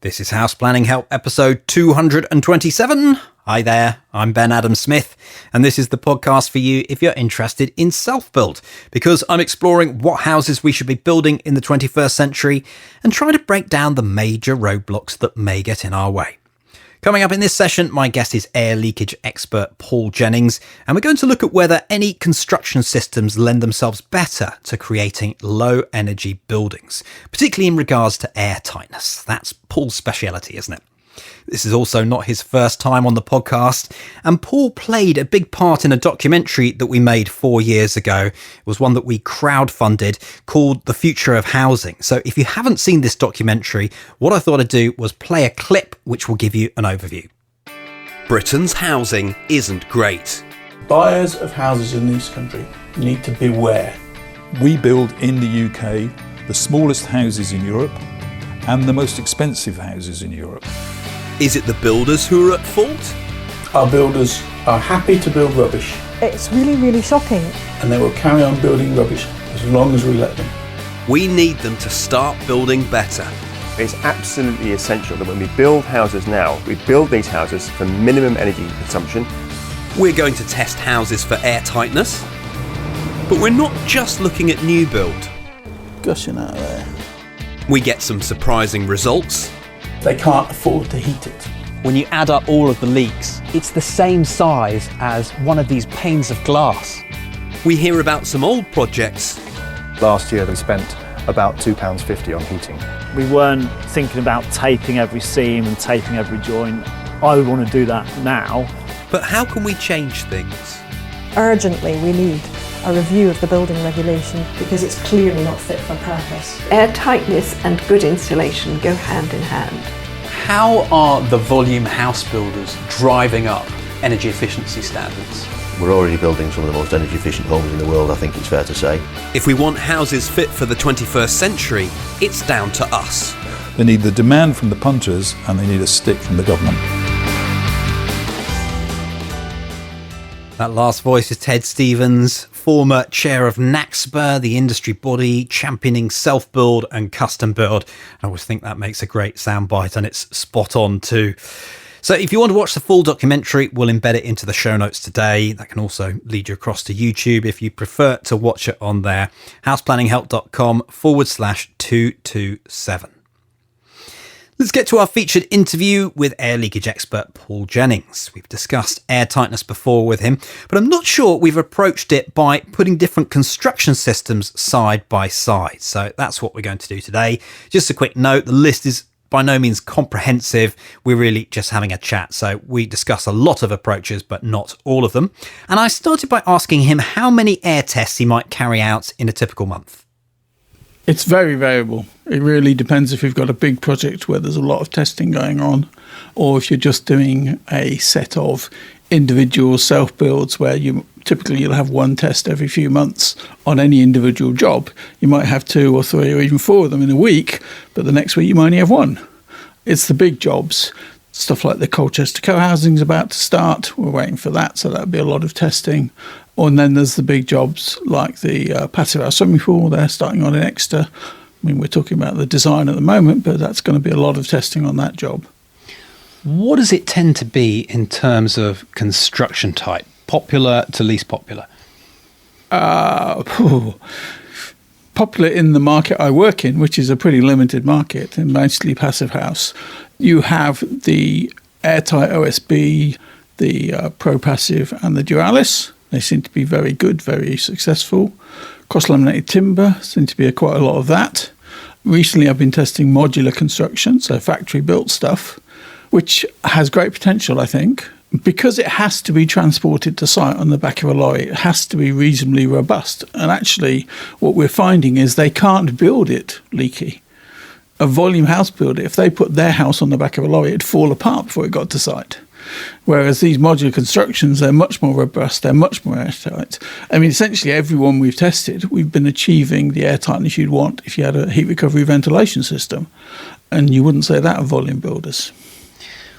This is House Planning Help episode 227. Hi there, I'm Ben Adam Smith, and this is the podcast for you if you're interested in self-build, because I'm exploring what houses we should be building in the 21st century and trying to break down the major roadblocks that may get in our way. Coming up in this session, my guest is air leakage expert Paul Jennings, and we're going to look at whether any construction systems lend themselves better to creating low energy buildings, particularly in regards to airtightness. That's Paul's speciality, isn't it? This is also not his first time on the podcast, and Paul played a big part in a documentary that we made 4 years ago. It was one that we crowdfunded called The Future of Housing. So if you haven't seen this documentary, what I thought I'd do was play a clip which will give you an overview. Britain's housing isn't great. Buyers of houses in this country need to beware. We build in the UK the smallest houses in Europe and the most expensive houses in Europe. Is it the builders who are at fault? Our builders are happy to build rubbish, It's really shocking. and they will carry on building rubbish as long as we let them. We need them to start building better. It's absolutely essential that when we build houses now, we build these houses for minimum energy consumption. We're going to test houses for airtightness, but we're not just looking at new build. Gushing out of there. We get some surprising results. They can't afford to heat it. When you add up all of the leaks, it's the same size as one of these panes of glass. We hear about some old projects. Last year we spent about £2.50 on heating. We weren't thinking about taping every seam and taping every joint. I would want to do that now. But how can we change things? Urgently, we need a review of the building regulation because it's clearly not fit for purpose. Airtightness and good insulation go hand in hand. How are the volume house builders driving up energy efficiency standards? We're already building some of the most energy efficient homes in the world, I think it's fair to say. If we want houses fit for the 21st century, it's down to us. They need the demand from the punters and they need a stick from the government. That last voice is Ted Stevens, former chair of NAXPA, the industry body championing self-build and custom build. I always think that makes a great soundbite, and it's spot on too. So if you want to watch the full documentary, we'll embed it into the show notes today. That can also lead you across to YouTube if you prefer to watch it on there. houseplanninghelp.com/227. Let's get to our featured interview with air leakage expert Paul Jennings. We've discussed airtightness before with him, but I'm not sure we've approached it by putting different construction systems side by side. So that's what we're going to do today. Just a quick note, the list is by no means comprehensive. We're really just having a chat. So we discuss a lot of approaches, but not all of them. And I started by asking him how many air tests he might carry out in a typical month. It's very variable. It really depends if you've got a big project where there's a lot of testing going on, or if you're just doing a set of individual self-builds where you'll have one test every few months on any individual job. You might have 2 or 3 or even 4 of them in a week, but the next week you might only have 1. It's the big jobs. Stuff like the Colchester co-housing is about to start. We're waiting for that, so that'll be a lot of testing. And then there's the big jobs like the Passive House swimming pool. They're starting on in Exeter. I mean, we're talking about the design at the moment, but that's going to be a lot of testing on that job. What does it tend to be in terms of construction type, popular to least popular? Popular in the market I work in, which is a pretty limited market, and mostly passive house. You have the airtight OSB, the Pro Passive, and the Duralis. They seem to be very good, very successful. Cross-laminated timber seem to be quite a lot of that. Recently, I've been testing modular construction, so factory-built stuff, which has great potential, I think. Because it has to be transported to site on the back of a lorry, it has to be reasonably robust. And actually, what we're finding is they can't build it leaky. A volume house builder, if they put their house on the back of a lorry, it'd fall apart before it got to site. Whereas these modular constructions, they're much more robust, they're much more airtight. I mean, essentially every one we've tested, we've been achieving the airtightness you'd want if you had a heat recovery ventilation system. And you wouldn't say that of volume builders.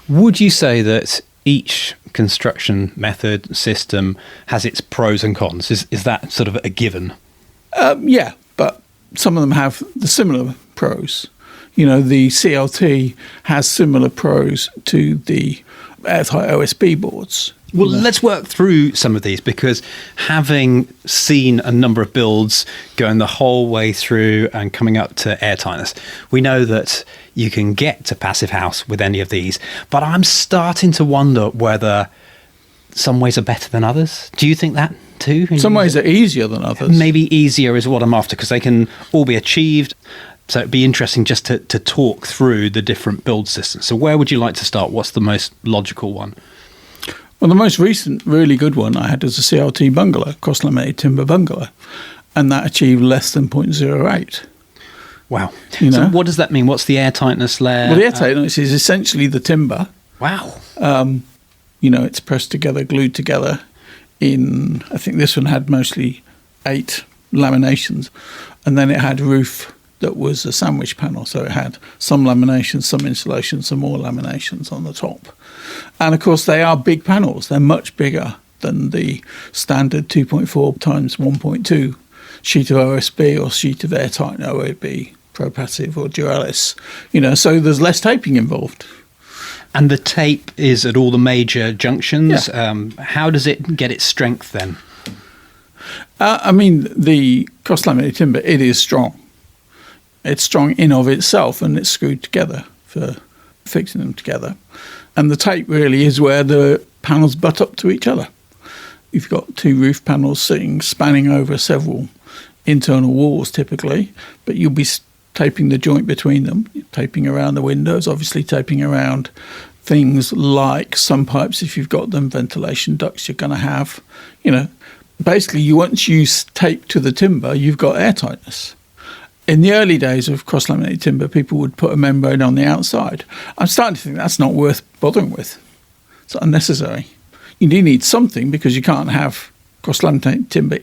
Would you say that each construction method, system has its pros and cons? Is that sort of a given? Yeah, but some of them have the similar pros. The CLT has similar pros to the airtight OSB boards. Well, let's work through some of these, because having seen a number of builds going the whole way through and coming up to airtightness, we know that you can get to passive house with any of these. But I'm starting to wonder whether some ways are better than others. Do you think that too? Some ways are easier than others. Maybe easier is what I'm after, because they can all be achieved. So it'd be interesting just to talk through the different build systems. So where would you like to start? What's the most logical one? Well, the most recent really good one I had was a CLT bungalow, cross-laminated timber bungalow, and that achieved less than 0.08. Wow. So what does that mean? What's the airtightness layer? Well, the airtightness is essentially the timber. Wow. It's pressed together, glued together in, I think this one had mostly 8 laminations, and then it had roof that was a sandwich panel. So it had some laminations, some insulation, some more laminations on the top. And of course, they are big panels. They're much bigger than the standard 2.4 times 1.2 sheet of OSB or sheet of airtight OSB, Pro-Passive or Duralis. So there's less taping involved. And the tape is at all the major junctions. Yeah. How does it get its strength then? The cross-laminated timber, it is strong. It's strong in of itself, and it's screwed together for fixing them together. And the tape really is where the panels butt up to each other. You've got 2 roof panels spanning over several internal walls typically, but you'll be taping the joint between them, taping around the windows, obviously taping around things like sun pipes if you've got them, ventilation ducts you're going to have. Basically, once you tape to the timber, you've got airtightness. In the early days of cross-laminated timber, people would put a membrane on the outside. I'm starting to think that's not worth bothering with. It's unnecessary. You do need something, because you can't have cross-laminated timber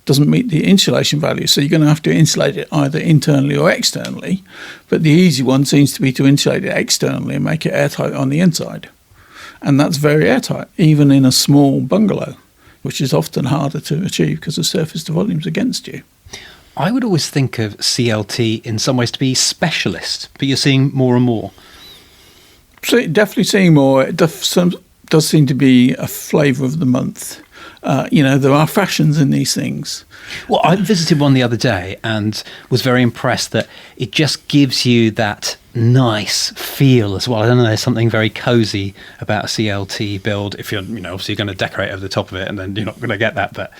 doesn't meet the insulation value, so you're going to have to insulate it either internally or externally. But the easy one seems to be to insulate it externally and make it airtight on the inside. And that's very airtight, even in a small bungalow, which is often harder to achieve because the surface to volume's against you. I would always think of CLT in some ways to be specialist, but you're seeing more and more. So definitely seeing more. It does seem to be a flavour of the month. There are fashions in these things. Well, I visited one the other day and was very impressed that it just gives you that nice feel as well. I don't know, there's something very cosy about a CLT build. If you're, obviously going to decorate over the top of it, and then you're not going to get that, but...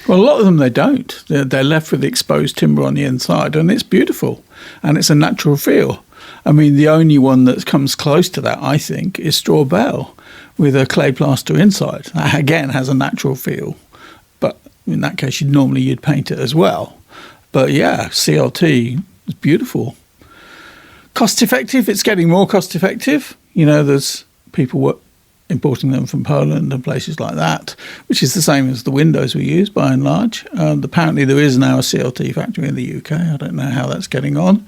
Well, a lot of them, they don't. They're left with the exposed timber on the inside, and it's beautiful, and it's a natural feel. The only one that comes close to that, I think, is Straw Bale with a clay plaster inside. That, again, has a natural feel, but in that case, you'd paint it as well. But yeah, CLT is beautiful. Cost effective, it's getting more cost effective. There's people importing them from Poland and places like that, which is the same as the windows we use by and large. Apparently there is now a CLT factory in the UK. I don't know how that's getting on.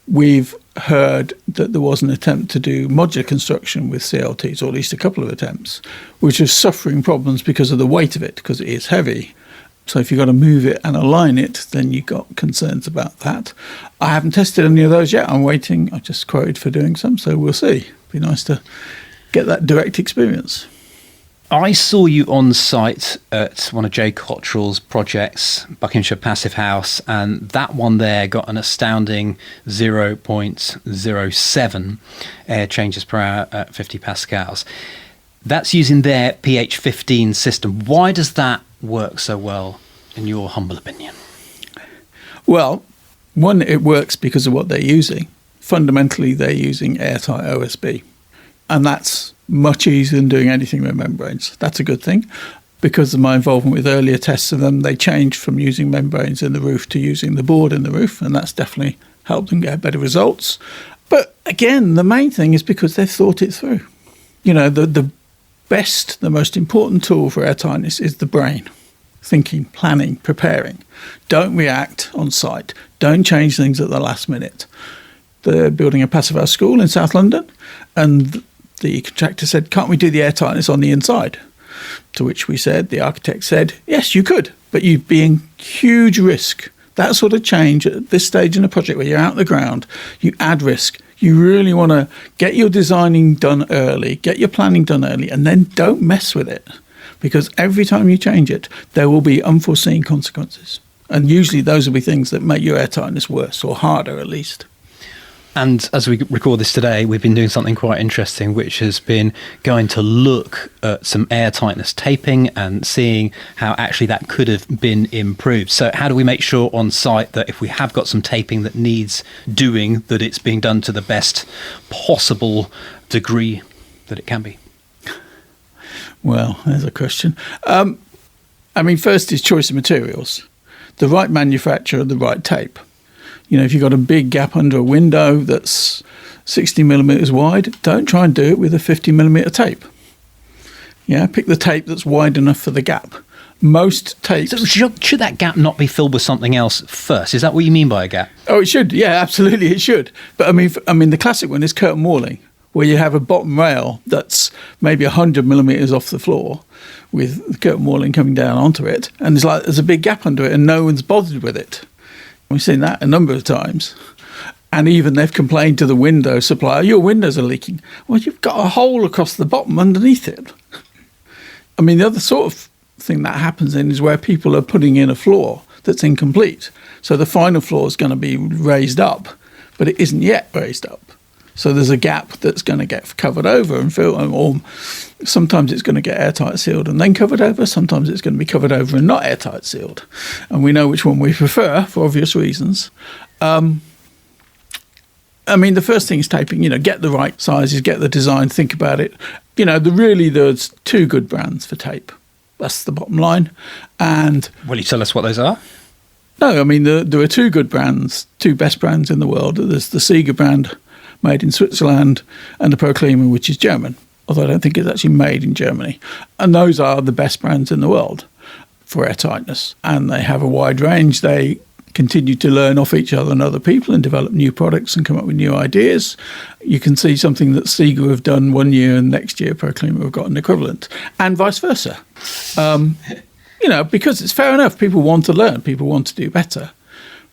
We've heard that there was an attempt to do modular construction with CLTs, or at least a couple of attempts, which is suffering problems because of the weight of it, because it is heavy. So if you've got to move it and align it, then you've got concerns about that. I haven't tested any of those yet. I'm waiting. I just quoted for doing some, so we'll see. It'd be nice to get that direct experience. I saw you on site at one of Jay Cottrell's projects, Buckinghamshire Passive House, and that one there got an astounding 0.07 air changes per hour at 50 pascals. That's using their pH15 system. Why does that work so well, in your humble opinion? Well, one, it works because of what they're using. Fundamentally, they're using airtight OSB. And that's much easier than doing anything with membranes. That's a good thing. Because of my involvement with earlier tests of them, they changed from using membranes in the roof to using the board in the roof, and that's definitely helped them get better results. But again, the main thing is because they've thought it through. The best, the most important tool for airtightness is the brain. Thinking, planning, preparing. Don't react on site. Don't change things at the last minute. They're building a passive house school in South London, and the contractor said, can't we do the airtightness on the inside? To which we said, the architect said, yes, you could, but you'd be in huge risk That sort of change at this stage in a project where you're out the ground, you add risk. You really want to get your designing done early, get your planning done early, and then don't mess with it. Because every time you change it, there will be unforeseen consequences. And usually those will be things that make your airtightness worse, or harder at least. And as we record this today, we've been doing something quite interesting, which has been going to look at some airtightness taping and seeing how actually that could have been improved. So how do we make sure on site that if we have got some taping that needs doing, that it's being done to the best possible degree that it can be? Well, there's a question. First is choice of materials. The right manufacturer, the right tape. If you've got a big gap under a window that's 60 millimetres wide, don't try and do it with a 50 millimetre tape. Pick the tape that's wide enough for the gap. Most tapes... So should that gap not be filled with something else first? Is that what you mean by a gap? Oh, it should. Yeah, absolutely, it should. But the classic one is curtain walling, where you have a bottom rail that's maybe 100 millimetres off the floor with the curtain walling coming down onto it, and there's a big gap under it and no one's bothered with it. We've seen that a number of times. And even they've complained to the window supplier, your windows are leaking. Well, you've got a hole across the bottom underneath it. The other sort of thing that happens then is where people are putting in a floor that's incomplete. So the final floor is going to be raised up, but it isn't yet raised up. So there's a gap that's going to get covered over and filled, or sometimes it's going to get airtight sealed and then covered over. Sometimes it's going to be covered over and not airtight sealed. And we know which one we prefer for obvious reasons. The first thing is taping. Get the right sizes, get the design, think about it. There's two good brands for tape. That's the bottom line. And will you tell us what those are? No, there are two good brands, two best brands in the world. There's the Sieger brand, made in Switzerland, and the Proclima, which is German, although I don't think it's actually made in Germany. And those are the best brands in the world for airtightness. And they have a wide range. They continue to learn off each other and other people and develop new products and come up with new ideas. You can see something that Sieger have done one year and next year Proclima have got an equivalent, and vice versa. Because it's fair enough. People want to learn. People want to do better.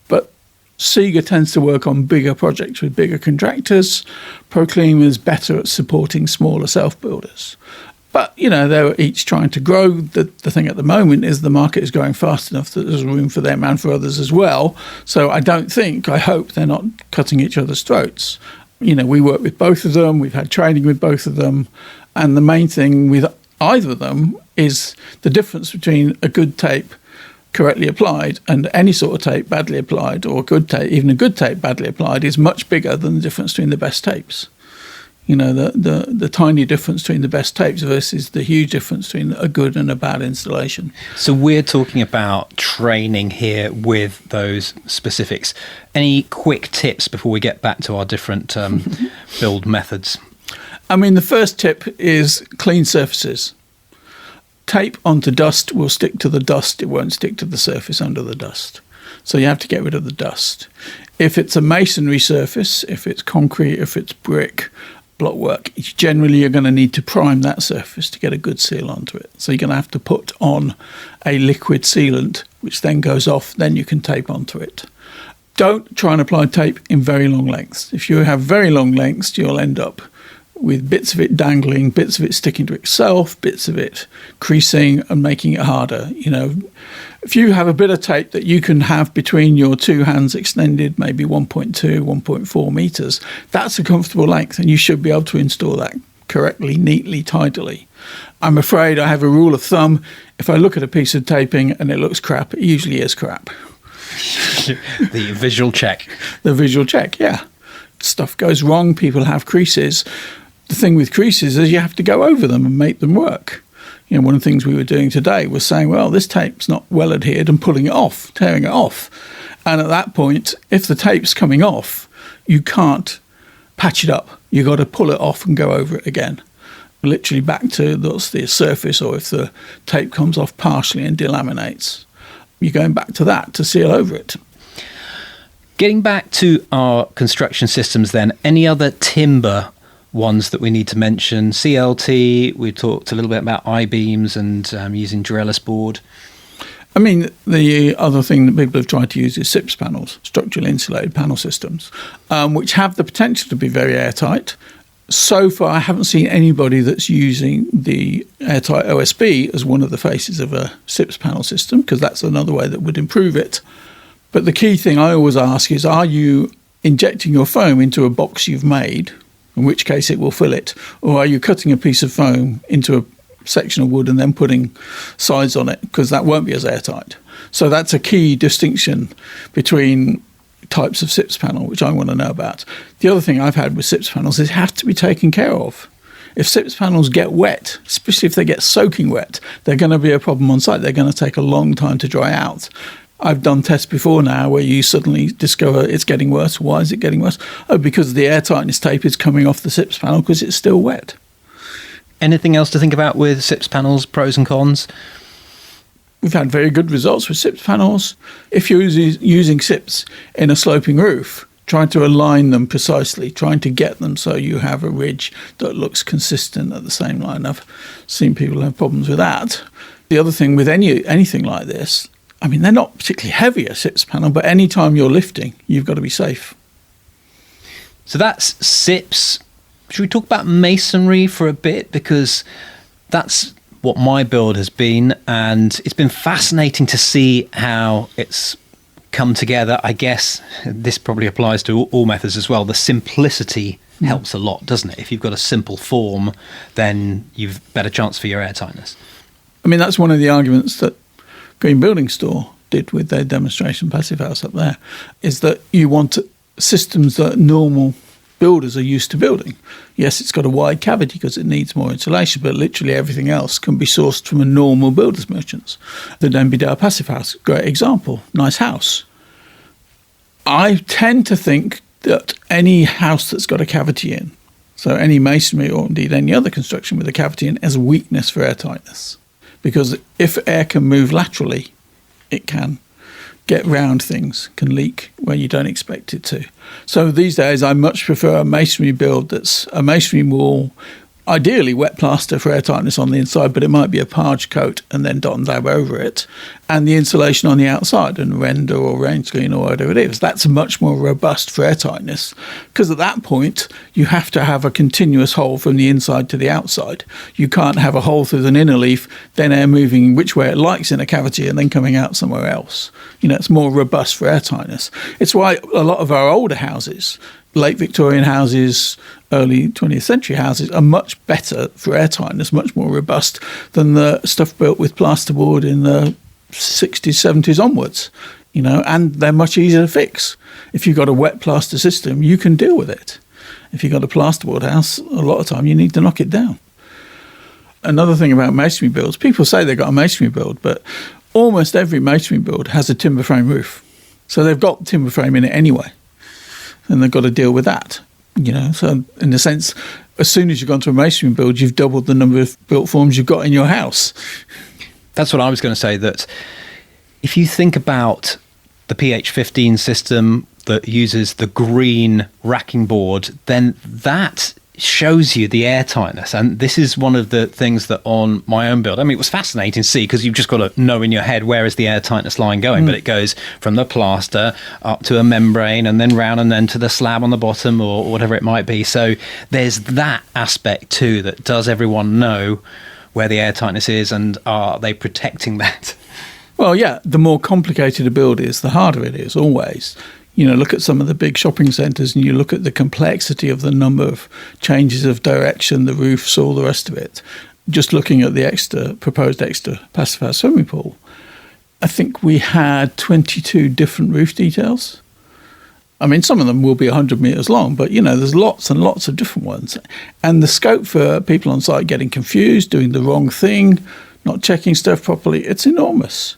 But Sieger tends to work on bigger projects with bigger contractors. Proclima is better at supporting smaller self-builders. But, they're each trying to grow. The thing at the moment is the market is growing fast enough that there's room for them and for others as well. So I hope they're not cutting each other's throats. We work with both of them. We've had training with both of them. And the main thing with either of them is the difference between a good tape correctly applied and any sort of tape badly applied, or even a good tape badly applied, is much bigger than the difference between the best tapes. The tiny difference between the best tapes versus the huge difference between a good and a bad installation. So we're talking about training here with those specifics. Any quick tips before we get back to our different build methods? The first tip is clean surfaces. Tape onto dust will stick to the dust. It won't stick to the surface under the dust. So you have to get rid of the dust. If it's a masonry surface, if it's concrete, if it's brick, block work, generally you're going to need to prime that surface to get a good seal onto it. So you're going to have to put on a liquid sealant, which then goes off, then you can tape onto it. Don't try and apply tape in very long lengths. If you have very long lengths, you'll end up with bits of it dangling, bits of it sticking to itself, bits of it creasing and making it harder. If you have a bit of tape that you can have between your two hands extended, maybe 1.2, 1.4 meters, that's a comfortable length, and you should be able to install that correctly, neatly, tidily. I'm afraid I have a rule of thumb. If I look at a piece of taping and it looks crap, it usually is crap. The visual check. The visual check, yeah. Stuff goes wrong, people have creases. The thing with creases is you have to go over them and make them work. One of the things we were doing today was saying, well, this tape's not well adhered, and pulling it off, tearing it off. And at that point, if the tape's coming off, you can't patch it up. You've got to pull it off and go over it again. Literally back to the surface, or if the tape comes off partially and delaminates, you're going back to that to seal over it. Getting back to our construction systems then, any other timber ones that we need to mention? CLT, we talked a little bit about I-beams and using Drellis board. I mean, the other thing that people have tried to use is SIPS panels, structurally insulated panel systems, which have the potential to be very airtight. So far, I haven't seen anybody that's using the airtight OSB as one of the faces of a SIPS panel system, because that's another way that would improve it. But the key thing I always ask is, are you injecting your foam into a box you've made, in which case it will fill it, or are you cutting a piece of foam into a section of wood and then putting sides on it, because that won't be as airtight. So that's a key distinction between types of SIPS panel, which I want to know about. The other thing I've had with SIPS panels is they have to be taken care of. If SIPS panels get wet, especially if they get soaking wet, they're going to be a problem on site. They're going to take a long time to dry out. I've done tests before now where you suddenly discover it's getting worse. Why is it getting worse? Oh, because the airtightness tape is coming off the SIPS panel because it's still wet. Anything else to think about with SIPS panels, pros and cons? We've had very good results with SIPS panels. If you're using SIPS in a sloping roof, trying to align them precisely, trying to get them so you have a ridge that looks consistent at the same line. I've seen people have problems with that. The other thing with anything like this, I mean, they're not particularly heavy, a SIPS panel, but any time you're lifting, you've got to be safe. So that's SIPS. Should we talk about masonry for a bit? Because that's what my build has been, and it's been fascinating to see how it's come together. I guess this probably applies to all methods as well. The simplicity helps a lot, doesn't it? If you've got a simple form, then you've better chance for your airtightness. I mean, that's one of the arguments that Green Building Store did with their demonstration passive house up there, is that you want systems that normal builders are used to building. Yes, it's got a wide cavity because it needs more insulation, but literally everything else can be sourced from a normal builder's merchants. The Denby passive house, great example, nice house. I tend to think that any house that's got a cavity in, so any masonry or indeed any other construction with a cavity in, has a weakness for airtightness. Because if air can move laterally, it can get round things, can leak when you don't expect it to. So these days I much prefer a masonry build that's a masonry wall, ideally wet plaster for airtightness on the inside, but it might be a parge coat and then dot and dab over it, and the insulation on the outside and render or rain screen or whatever it is. That's much more robust for airtightness, because at that point you have to have a continuous hole from the inside to the outside. You can't have a hole through an inner leaf, then air moving which way it likes in a cavity and then coming out somewhere else. You know, it's more robust for airtightness. It's why a lot of our older houses, late Victorian houses, early 20th century houses, are much better for airtightness, much more robust than the stuff built with plasterboard in the 60s, 70s onwards, you know, and they're much easier to fix. If you've got a wet plaster system, you can deal with it. If you've got a plasterboard house, a lot of time you need to knock it down. Another thing about masonry builds, people say they've got a masonry build, but almost every masonry build has a timber frame roof. So they've got timber frame in it anyway, and they've got to deal with that. You know, so in a sense, as soon as you've gone to a masonry build, you've doubled the number of built forms you've got in your house. That's what I was going to say, that if you think about the PH15 system that uses the green racking board, then that shows you the airtightness. And this is one of the things that on my own build, I mean, it was fascinating to see, because you've just got to know in your head where is the airtightness line going, but it goes from the plaster up to a membrane and then round and then to the slab on the bottom or whatever it might be. So there's that aspect too, that does everyone know where the airtightness is, and are they protecting that? Well, yeah, the more complicated a build is, the harder it is, always. You know, look at some of the big shopping centres and you look at the complexity of the number of changes of direction, the roofs, all the rest of it. Just looking at the proposed extra passive house swimming pool, I think we had 22 different roof details. I mean, some of them will be 100 metres long, but, you know, there's lots and lots of different ones. And the scope for people on site getting confused, doing the wrong thing, not checking stuff properly, it's enormous.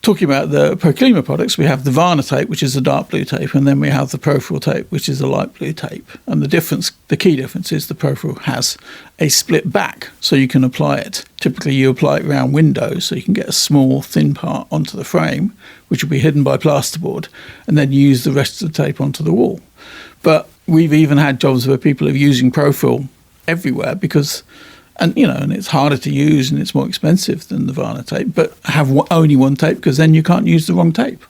Talking about the Proclima products, we have the Varna tape, which is a dark blue tape, and then we have the Profil tape, which is a light blue tape. And the key difference is the Profil has a split back, so you can apply it. Typically, you apply it around windows, so you can get a small, thin part onto the frame, which will be hidden by plasterboard, and then use the rest of the tape onto the wall. But we've even had jobs where people are using Profil everywhere, because And, and it's harder to use and it's more expensive than the vinyl tape, but have only one tape because then you can't use the wrong tape.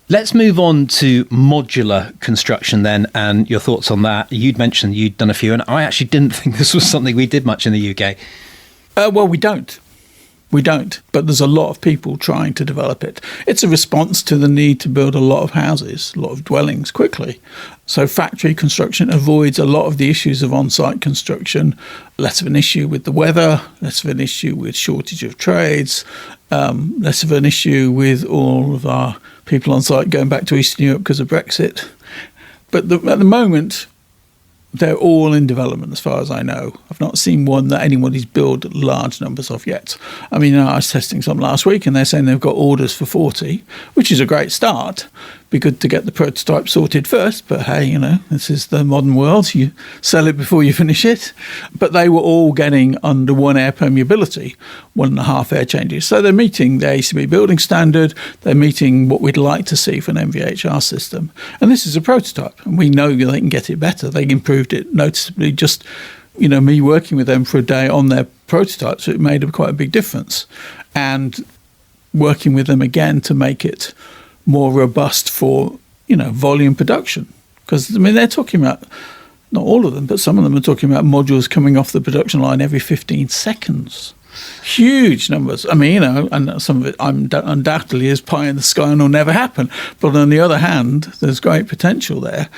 Let's move on to modular construction then, and your thoughts on that. You'd mentioned you'd done a few, and I actually didn't think this was something we did much in the UK. Well, we don't. We don't, but there's a lot of people trying to develop it. It's a response to the need to build a lot of houses, a lot of dwellings quickly. So factory construction avoids a lot of the issues of on-site construction, less of an issue with the weather, less of an issue with shortage of trades, less of an issue with all of our people on site going back to Eastern Europe because of Brexit. But at the moment, they're all in development as far as I know. I've not seen one that anybody's built large numbers of yet. I mean, I was testing some last week and they're saying they've got orders for 40, which is a great start. Be good to get the prototype sorted first, but hey, this is the modern world. You sell it before you finish it. But they were all getting under 1 air permeability, 1.5 air changes. So they're meeting the ACB building standard. They're meeting what we'd like to see for an MVHR system. And this is a prototype, and we know they can get it better. They improved it noticeably. Just, me working with them for a day on their prototypes, it made quite a big difference. And working with them again to make it more robust for, volume production. Because, they're talking about, not all of them, but some of them are talking about modules coming off the production line every 15 seconds. Huge numbers. And some of it undoubtedly is pie in the sky and will never happen. But on the other hand, there's great potential there.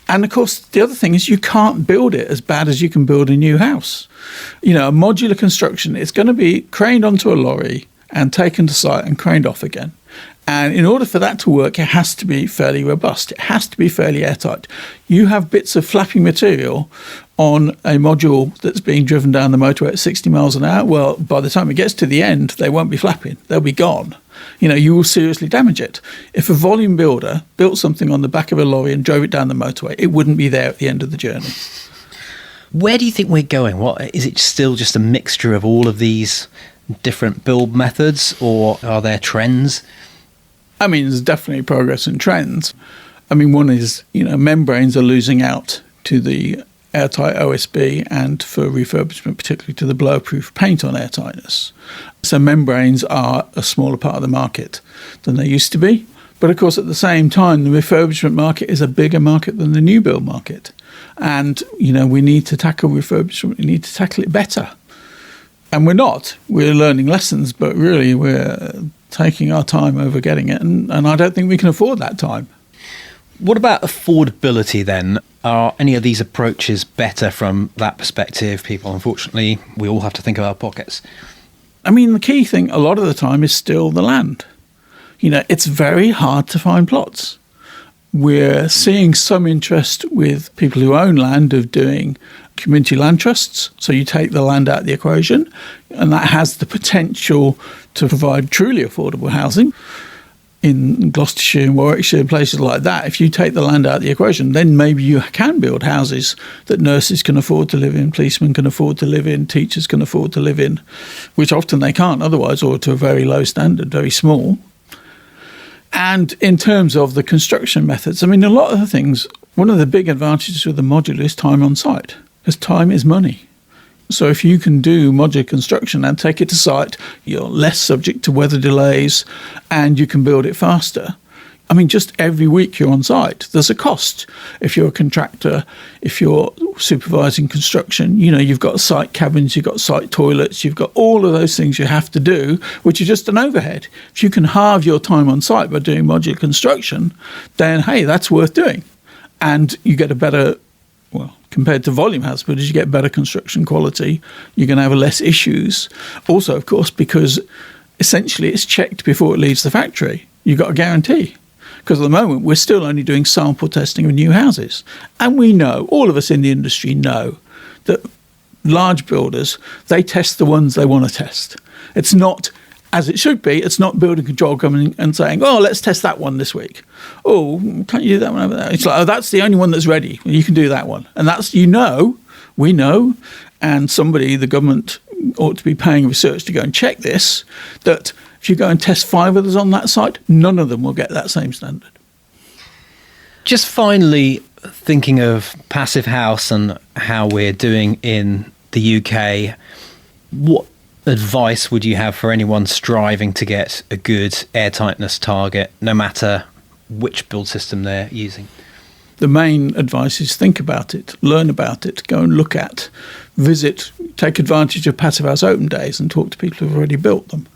And, of course, the other thing is you can't build it as bad as you can build a new house. A modular construction, it's going to be craned onto a lorry and taken to site and craned off again. And in order for that to work, it has to be fairly robust. It has to be fairly airtight. You have bits of flapping material on a module that's being driven down the motorway at 60 miles an hour. Well, by the time it gets to the end, they won't be flapping. They'll be gone. You will seriously damage it. If a volume builder built something on the back of a lorry and drove it down the motorway, it wouldn't be there at the end of the journey. Where do you think we're going? What is it still just a mixture of all of these different build methods, or are there trends? There's definitely progress and trends. One is, membranes are losing out to the airtight OSB and for refurbishment, particularly to the blow-proof paint on airtightness. So membranes are a smaller part of the market than they used to be. But of course, at the same time, the refurbishment market is a bigger market than the new build market. And, we need to tackle refurbishment. We need to tackle it better. And we're not. We're learning lessons, but really we're taking our time over getting it. And I don't think we can afford that time. What about affordability then? Are any of these approaches better from that perspective? People, unfortunately, we all have to think of our pockets. The key thing a lot of the time is still the land. It's very hard to find plots. We're seeing some interest with people who own land of doing community land trusts. So you take the land out of the equation, and that has the potential to provide truly affordable housing. In Gloucestershire and Warwickshire and places like that, if you take the land out of the equation, then maybe you can build houses that nurses can afford to live in, policemen can afford to live in, teachers can afford to live in, which often they can't otherwise, or to a very low standard, very small. And in terms of the construction methods, a lot of the things, one of the big advantages with the modular is time on site, because time is money. So if you can do modular construction and take it to site, you're less subject to weather delays and you can build it faster. Just every week you're on site, there's a cost. If you're a contractor, if you're supervising construction, you've got site cabins, you've got site toilets, you've got all of those things you have to do, which are just an overhead. If you can halve your time on site by doing modular construction, then, hey, that's worth doing. And you get a better, compared to volume house builders, you get better construction quality. You're going to have less issues. Also, of course, because essentially it's checked before it leaves the factory. You've got a guarantee. Because at the moment, we're still only doing sample testing of new houses. And we know, all of us in the industry know, that large builders, they test the ones they want to test. It's not, as it should be, it's not building control coming and saying, oh, let's test that one this week. Oh, can't you do that one over there? It's like, oh, that's the only one that's ready. You can do that one. And that's, we know, and somebody, the government, ought to be paying research to go and check this, that if you go and test 5 others on that site, none of them will get that same standard. Just finally, thinking of Passive House and how we're doing in the UK, what advice would you have for anyone striving to get a good airtightness target, no matter which build system they're using? The main advice is think about it, learn about it, go and look at, visit, take advantage of Passive House open days and talk to people who've already built them.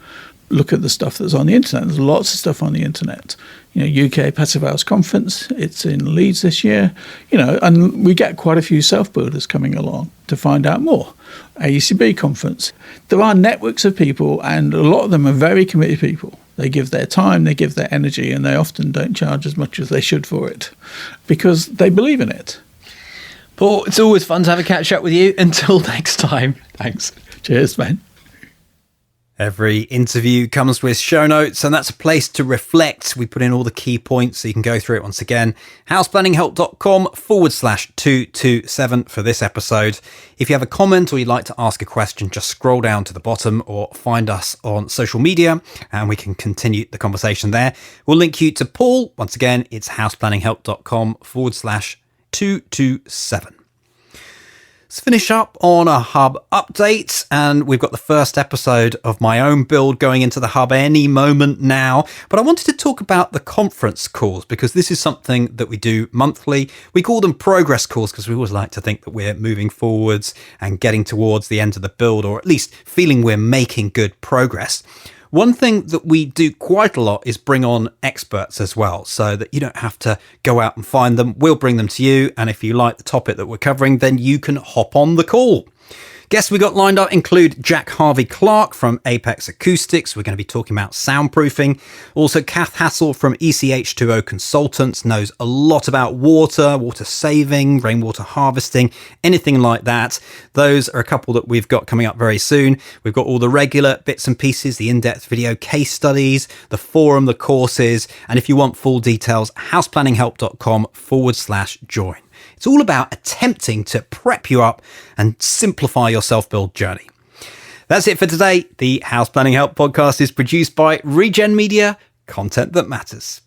Look at the stuff that's on the internet. There's lots of stuff on the internet. UK Passive House Conference, it's in Leeds this year, and we get quite a few self-builders coming along to find out more. AECB conference. There are networks of people, and a lot of them are very committed people. They give their time, they give their energy, and they often don't charge as much as they should for it because they believe in it. Paul, it's always fun to have a catch up with you. Until next time. Thanks. Cheers, man. Every interview comes with show notes, and that's a place to reflect. We put in all the key points so you can go through it once again. houseplanninghelp.com/227 for this episode. If you have a comment or you'd like to ask a question, just scroll down to the bottom or find us on social media and we can continue the conversation there. We'll link you to Paul. Once again, it's houseplanninghelp.com/227. Let's finish up on a hub update, and we've got the first episode of my own build going into the hub any moment now. But I wanted to talk about the conference calls because this is something that we do monthly. We call them progress calls because we always like to think that we're moving forwards and getting towards the end of the build, or at least feeling we're making good progress. One thing that we do quite a lot is bring on experts as well, so that you don't have to go out and find them. We'll bring them to you, and if you like the topic that we're covering, then you can hop on the call. Guests we got lined up include Jack Harvey-Clark from Apex Acoustics. We're going to be talking about soundproofing. Also, Kath Hassel from HPH227 Consultants knows a lot about water saving, rainwater harvesting, anything like that. Those are a couple that we've got coming up very soon. We've got all the regular bits and pieces, the in-depth video case studies, the forum, the courses, and if you want full details, houseplanninghelp.com/join. It's all about attempting to prep you up and simplify your self-build journey. That's it for today. The House Planning Help podcast is produced by Regen Media, content that matters.